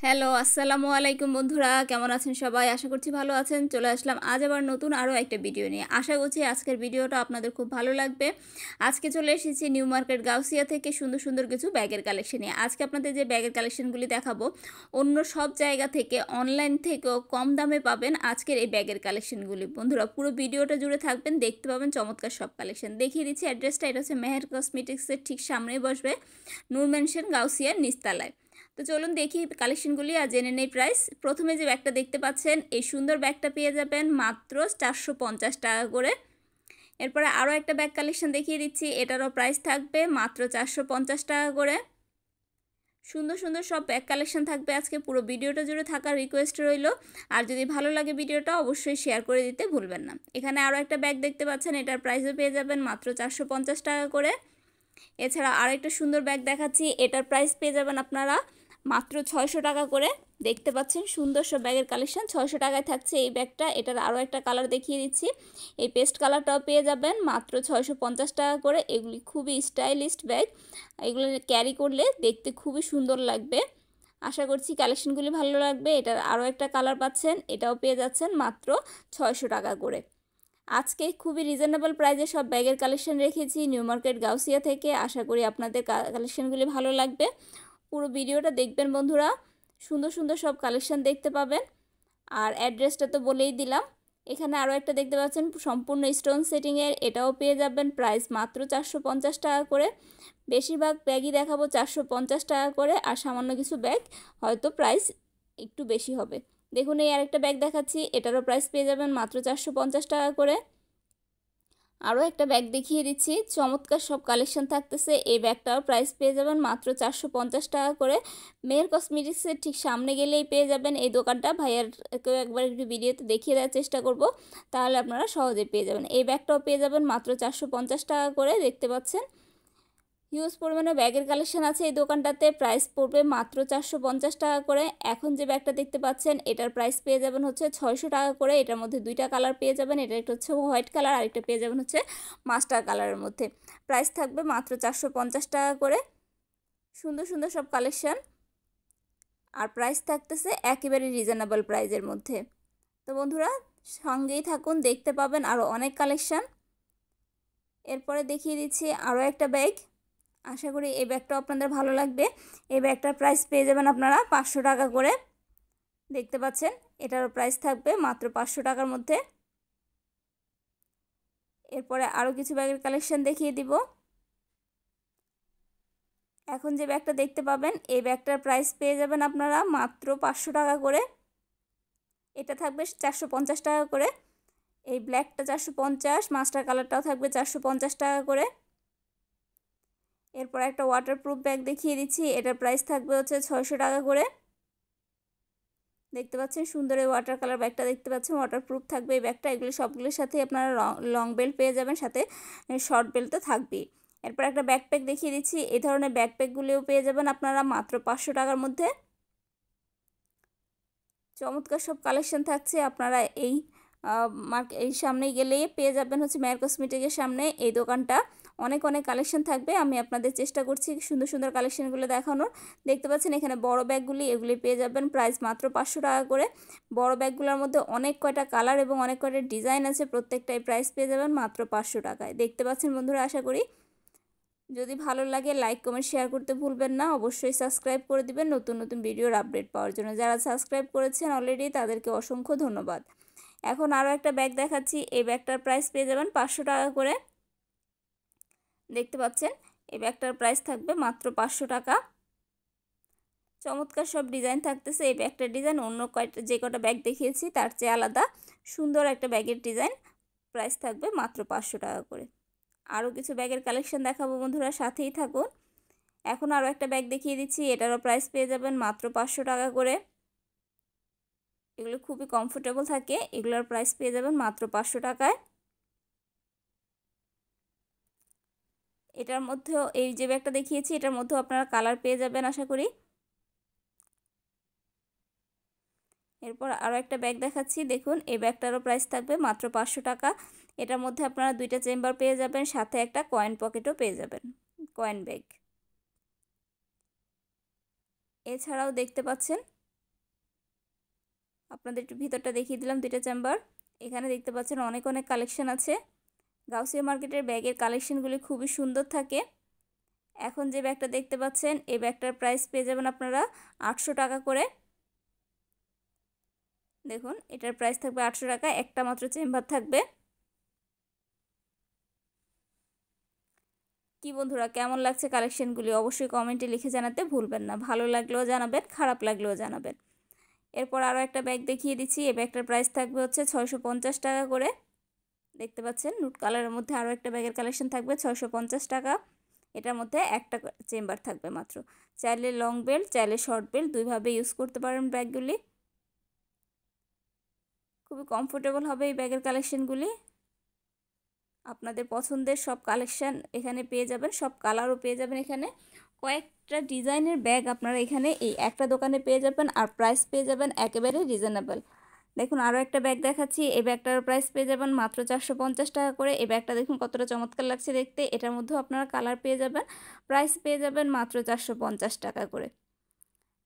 Hello, আসসালামু আলাইকুম বন্ধুরা, কেমন আছেন সবাই? আশা করছি ভালো আছেন। চলে আসলাম আজ আবার নতুন আরও একটা ভিডিও নিয়ে। আশা করছি আজকের ভিডিওটা আপনাদের খুব ভালো লাগবে। আজকে চলে এসেছি নিউ মার্কেট গাউসিয়া থেকে সুন্দর সুন্দর কিছু ব্যাগের কালেকশন নিয়ে। আজকে আপনাদের যে ব্যাগের কালেকশনগুলি দেখাবো, অন্য সব জায়গা থেকে অনলাইন থেকেও কম দামে পাবেন আজকের এই ব্যাগের কালেকশনগুলি। বন্ধুরা পুরো ভিডিওটা জুড়ে থাকবেন, দেখতে পাবেন চমৎকার সব কালেকশন। দেখিয়ে দিচ্ছি অ্যাড্রেসটা, এটা হচ্ছে মেহের কসমেটিক্সের ঠিক সামনেই বসবে নূর মেনশন গাউসিয়ার নিচতলায়। তো চলুন দেখি কালেকশনগুলি আর জেনে নেই প্রাইস। প্রথমে যে ব্যাগটা দেখতে পাচ্ছেন, এই সুন্দর ব্যাগটা পেয়ে যাবেন মাত্র 450 টাকা করে। এরপরে আরও একটা ব্যাগ কালেকশন দেখিয়ে দিচ্ছি, এটারও প্রাইস থাকবে মাত্র 450 টাকা করে। সুন্দর সুন্দর সব ব্যাগ কালেকশন থাকবে আজকে, পুরো ভিডিওটা জুড়ে থাকার রিকোয়েস্ট রইল। আর যদি ভালো লাগে ভিডিওটা অবশ্যই শেয়ার করে দিতে ভুলবেন না। এখানে আরও একটা ব্যাগ দেখতে পাচ্ছেন, এটার প্রাইসও পেয়ে যাবেন মাত্র 450 টাকা করে। এছাড়া আরেকটা সুন্দর ব্যাগ দেখাচ্ছি, এটার প্রাইস পেয়ে যাবেন আপনারা মাত্র 600 টাকা করে। দেখতে পাচ্ছেন সুন্দর সব ব্যাগের কালেকশন 600 টাকায় থাকছে এই ব্যাগটা। এটার আরও একটা কালার দেখিয়ে দিচ্ছি, এই পেস্ট কালারটাও পেয়ে যাবেন মাত্র 650 টাকা করে। এগুলি খুবই স্টাইলিস্ট ব্যাগ, এগুলো ক্যারি করলে দেখতে খুবই সুন্দর লাগবে। আশা করছি কালেকশনগুলি ভালো লাগবে। এটার আরও একটা কালার পাচ্ছেন, এটাও পেয়ে যাচ্ছেন মাত্র 600 টাকা করে। আজকে খুবই রিজনেবল প্রাইসে সব ব্যাগের কালেকশন রেখেছি নিউ মার্কেট গাউসিয়া থেকে। আশা করি আপনাদের কালেকশনগুলি ভালো লাগবে। পুরো ভিডিওটা দেখবেন বন্ধুরা, সুন্দর সুন্দর সব কালেকশন দেখতে পাবেন। আর অ্যাড্রেসটা তো বলেই দিলাম। এখানে আরও একটা দেখতে পাচ্ছেন সম্পূর্ণ স্টোন সেটিংয়ের, এটাও পেয়ে যাবেন প্রাইস মাত্র 450 টাকা করে। বেশিরভাগ ব্যাগই দেখাবো 450 টাকা করে, আর সামান্য কিছু ব্যাগ হয়তো প্রাইস একটু বেশি হবে। দেখুন এই আরেকটা ব্যাগ দেখাচ্ছি, এটারও প্রাইস পেয়ে যাবেন মাত্র 450 টাকা করে। আরও একটা ব্যাগ দেখিয়ে দিচ্ছি, চমৎকার সব কালেকশন থাকতেছে। এই ব্যাগটাও প্রাইস পেয়ে যাবেন মাত্র 450 টাকা করে। মেহের কসমেটিক্সের ঠিক সামনে গেলেই পেয়ে যাবেন এই দোকানটা। ভাইয়ারকেও একবার একটু ভিডিওতে দেখিয়ে দেওয়ার চেষ্টা করব, তাহলে আপনারা সহজে পেয়ে যাবেন। এই ব্যাগটাও পেয়ে যাবেন মাত্র 450 টাকা করে। দেখতে পাচ্ছেন হিউজ পরিমাণে ব্যাগের কালেকশন আছে এই দোকানটাতে, প্রাইস পড়বে মাত্র 450 টাকা করে। এখন যে ব্যাগটা দেখতে পাচ্ছেন, এটার প্রাইস পেয়ে যাবেন হচ্ছে 600 টাকা করে। এটার মধ্যে দুইটা কালার পেয়ে যাবেন, এটা একটা হচ্ছে হোয়াইট কালার, আরেকটা পেয়ে যাবেন হচ্ছে মাস্টার কালারের মধ্যে। প্রাইস থাকবে মাত্র 450 টাকা করে। সুন্দর সুন্দর সব কালেকশন, আর প্রাইস থাকতেছে একেবারে রিজনেবল প্রাইজের মধ্যে। তো বন্ধুরা সঙ্গেই থাকুন, দেখতে পাবেন আরও অনেক কালেকশন। এরপরে দেখিয়ে দিচ্ছি আরও একটা ব্যাগ, আশা করি এই ব্যাগটাও আপনাদের ভালো লাগবে। এই ব্যাগটার প্রাইস পেয়ে যাবেন আপনারা 500 টাকা করে। দেখতে পাচ্ছেন এটারও প্রাইস থাকবে মাত্র 500 টাকার মধ্যে। এরপরে আরও কিছু ব্যাগের কালেকশন দেখিয়ে দিব। এখন যে ব্যাগটা দেখতে পাবেন, এই ব্যাগটার প্রাইস পেয়ে যাবেন আপনারা মাত্র 500 টাকা করে। এটা থাকবে 450 টাকা করে। এই ব্ল্যাকটা 450, মাস্টার কালারটাও থাকবে 450 টাকা করে। এরপর একটা ওয়াটারপ্রুফ ব্যাগ দেখিয়ে দিচ্ছি, এটার প্রাইস থাকবে হচ্ছে 600 টাকা করে। দেখতে পাচ্ছেন সুন্দর এই ওয়াটার কালার ব্যাগটা দেখতে পাচ্ছেন, ওয়াটারপ্রুফ থাকবে এই ব্যাগটা। এগুলো সবগুলোর সাথে আপনারা লং বেল্ট পেয়ে যাবেন, সাথে শর্ট বেল্ট তো থাকবেই। এরপর একটা ব্যাকপ্যাক দেখিয়ে দিচ্ছি, এই ধরনের ব্যাকপ্যাকগুলিও পেয়ে যাবেন আপনারা মাত্র 500 টাকার মধ্যে। চমৎকার সব কালেকশন থাকছে, আপনারা এই সামনেই গেলেই পেয়ে যাবেন হচ্ছে মেহের কসমেটিকের সামনে এই দোকানটা। অনেক অনেক কালেকশন থাকবে, আমি আপনাদের চেষ্টা করছি সুন্দর সুন্দর কালেকশনগুলো দেখানোর। দেখতে পাচ্ছেন এখানে বড় ব্যাগগুলি, এগুলি পেয়ে যাবেন প্রাইস মাত্র 500 টাকা করে। বড় ব্যাগগুলোর মধ্যে অনেক কয়টা কালার এবং অনেক কয়টা ডিজাইন আছে, প্রত্যেকটাই প্রাইস পেয়ে যাবেন মাত্র 500 টাকায়। দেখতে পাচ্ছেন বন্ধুরা, আশা করি যদি ভালো লাগে লাইক কমেন্ট শেয়ার করতে ভুলবেন না। অবশ্যই সাবস্ক্রাইব করে দিবেন নতুন নতুন ভিডিওর আপডেট পাওয়ার জন্য। যারা সাবস্ক্রাইব করেছেন অলরেডি তাদেরকে অসংখ্য ধন্যবাদ। এখন আরও একটা ব্যাগ দেখাচ্ছি, এই ব্যাগটার প্রাইস পেয়ে যাবেন 500 টাকা করে। দেখতে পাচ্ছেন এই ব্যাগটার প্রাইস থাকবে মাত্র 500 টাকা। চমৎকার সব ডিজাইন থাকতেছে। এই ব্যাগটার ডিজাইন অন্য যে কটা ব্যাগ দেখিয়েছি তার চেয়ে আলাদা, সুন্দর একটা ব্যাগের ডিজাইন। প্রাইস থাকবে মাত্র 500 টাকা করে। আরও কিছু ব্যাগের কালেকশন দেখাবো বন্ধুরা, সাথেই থাকুন। এখন আরও একটা ব্যাগ দেখিয়ে দিচ্ছি, এটারও প্রাইস পেয়ে যাবেন মাত্র 500 টাকা করে। এগুলো খুবই কমফোর্টেবল থাকে, এগুলোর প্রাইস পেয়ে যাবেন মাত্র 500 টাকায়। এটার মধ্যেও এই যে ব্যাগটা দেখিয়েছি, এটার মধ্যেও আপনারা কালার পেয়ে যাবেন আশা করি। এরপর আরও একটা ব্যাগ দেখাচ্ছি, দেখুন এই ব্যাগটারও প্রাইস থাকবে মাত্র 500 টাকা। এটার মধ্যে আপনারা দুইটা চেম্বার পেয়ে যাবেন, সাথে একটা কয়েন পকেটও পেয়ে যাবেন, কয়েন ব্যাগ। এছাড়াও দেখতে পাচ্ছেন আপনাদের একটু ভিতরটা দেখিয়ে দিলাম, দুইটা চেম্বার। এখানে দেখতে পাচ্ছেন অনেক অনেক কালেকশন আছে। গাউসিয়া মার্কেটের ব্যাগের কালেকশনগুলি খুবই সুন্দর থাকে। এখন যে ব্যাগটা দেখতে পাচ্ছেন এই ব্যাগটার প্রাইস পেয়ে যাবেন আপনারা 800 টাকা করে। দেখুন এটার প্রাইস থাকবে 800 টাকা, একটা মাত্র চেম্বার থাকবে। কি বন্ধুরা, কেমন লাগছে কালেকশনগুলি অবশ্যই কমেন্টে লিখে জানাতে ভুলবেন না। ভালো লাগলেও জানাবেন, খারাপ লাগলেও জানাবেন। এরপর আরও একটা ব্যাগ দেখিয়ে দিচ্ছি। এই ব্যাগটার প্রাইস থাকবে হচ্ছে 650 টাকা করে। দেখতে পাচ্ছেন নুট কালারের মধ্যে আরও একটা ব্যাগের কালেকশন থাকবে 650 টাকা। এটার মধ্যে একটা চেম্বার থাকবে মাত্র। চাইলে লং বেল্ট, চাইলে শর্ট বেল্ট দুইভাবে ইউজ করতে পারেন ব্যাগগুলি। খুবই কমফোর্টেবল হবে এই ব্যাগের কালেকশনগুলি। আপনাদের পছন্দের সব কালেকশন এখানে পেয়ে যাবেন, সব কালারও পেয়ে যাবেন। এখানে কয়েকটা ডিজাইনের ব্যাগ আপনারা এখানে এই একটা দোকানে পেয়ে যাবেন, আর প্রাইস পেয়ে যাবেন একেবারে রিজনেবল। দেখুন আরও একটা ব্যাগ দেখাচ্ছি। এই ব্যাগটার প্রাইস পেয়ে যাবেন মাত্র 450 টাকা করে। এই ব্যাগটা দেখুন কতটা চমৎকার লাগছে দেখতে। এটার মধ্যেও আপনারা কালার পেয়ে যাবেন, প্রাইস পেয়ে যাবেন মাত্র 450 টাকা করে।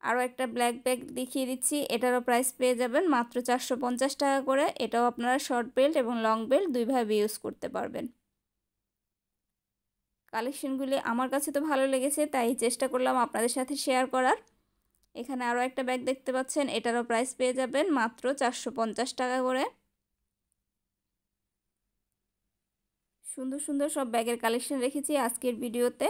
আরও একটা ব্ল্যাক ব্যাগ দেখিয়ে দিচ্ছি। এটারও প্রাইস পেয়ে যাবেন মাত্র 450 টাকা করে। এটাও আপনারা শর্ট বেল্ট এবং লং বেল্ট দুইভাবে ইউজ করতে পারবেন। কালেকশনগুলি আমার কাছে তো ভালো লেগেছে, তাই চেষ্টা করলাম আপনাদের সাথে শেয়ার করার। এখানে আরও একটা ব্যাগ দেখতে পাচ্ছেন, এটারও প্রাইস পেয়ে যাবেন মাত্র 450 টাকা করে। সুন্দর সুন্দর সব ব্যাগের কালেকশন রেখেছি আজকের ভিডিওতে,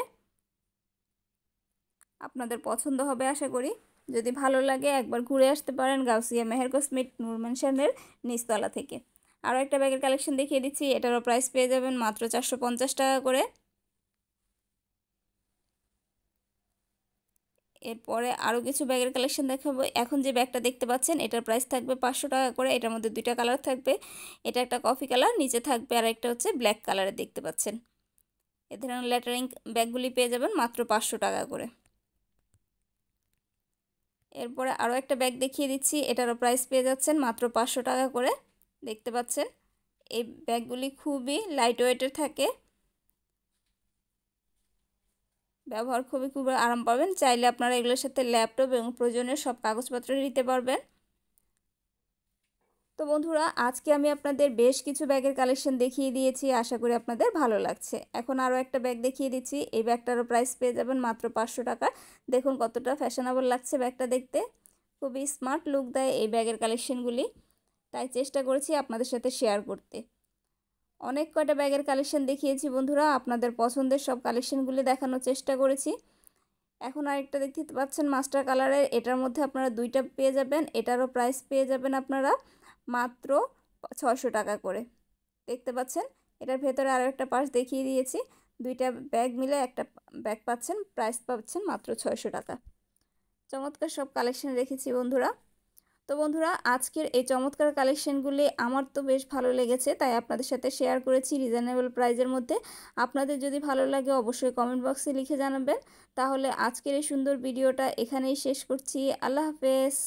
আপনাদের পছন্দ হবে আশা করি। যদি ভালো লাগে একবার ঘুরে আসতে পারেন গাউসিয়া মেহের কসমেটিক নূর ম্যানশনের নিচতলা থেকে। আরও একটা ব্যাগের কালেকশন দেখিয়ে দিচ্ছি। এটারও প্রাইস পেয়ে যাবেন মাত্র 450 টাকা করে। এরপরে আরও কিছু ব্যাগের কালেকশন দেখাবো। এখন যে ব্যাগটা দেখতে পাচ্ছেন এটার প্রাইস থাকবে 500 টাকা করে। এটার মধ্যে দুইটা কালার থাকবে, এটা একটা কফি কালার, নিচে থাকবে আর একটা হচ্ছে ব্ল্যাক কালারের দেখতে পাচ্ছেন। এ ধরনের লেটারিং ব্যাগগুলি পেয়ে যাবেন মাত্র 500 টাকা করে। এরপরে আরও একটা ব্যাগ দেখিয়ে দিচ্ছি। এটারও প্রাইস পেয়ে যাচ্ছেন মাত্র 500 টাকা করে। দেখতে পাচ্ছেন এই ব্যাগগুলি খুবই লাইট ওয়েটের থাকে, ব্যবহার খুবই আরাম পাবেন। চাইলে আপনারা এগুলোর সাথে ল্যাপটপ এবং প্রয়োজনীয় সব কাগজপত্র নিতে পারবেন। তো বন্ধুরা আজকে আমি আপনাদের বেশ কিছু ব্যাগের কালেকশন দেখিয়ে দিয়েছি, আশা করি আপনাদের ভালো লাগছে। এখন আরও একটা ব্যাগ দেখিয়ে দিচ্ছি। এই ব্যাগটারও প্রাইস পেয়ে যাবেন মাত্র 500 টাকা। দেখুন কতটা ফ্যাশনেবল লাগছে ব্যাগটা দেখতে, খুবই স্মার্ট লুক দেয় এই ব্যাগের কালেকশনগুলি, তাই চেষ্টা করেছি আপনাদের সাথে শেয়ার করতে। অনেক কয়টা ব্যাগের কালেকশন দেখিয়েছি বন্ধুরা, আপনাদের পছন্দের সব কালেকশনগুলি দেখানোর চেষ্টা করেছি। এখন আরেকটা দেখতে পাচ্ছেন মাস্টার কালারের, এটার মধ্যে আপনারা দুইটা পেয়ে যাবেন। এটারও প্রাইস পেয়ে যাবেন আপনারা মাত্র 600 টাকা করে। দেখতে পাচ্ছেন এটার ভেতরে আরও একটা পার্স দেখিয়ে দিয়েছি। দুইটা ব্যাগ মিলে একটা ব্যাগ পাচ্ছেন, প্রাইস পাচ্ছেন মাত্র 600 টাকা। চমৎকার সব কালেকশন রেখেছি বন্ধুরা। তো বন্ধুরা আজকের এই চমৎকার কালেকশনগুলি আমার তো বেশ ভালো লেগেছে, তাই আপনাদের সাথে শেয়ার করেছি রিজনেবল প্রাইজের মধ্যে। আপনাদের যদি ভালো লাগে অবশ্যই কমেন্ট বক্সে লিখে জানাবেন। তাহলে আজকের এই সুন্দর ভিডিওটা এখানেই শেষ করছি। আল্লাহ হাফেজ।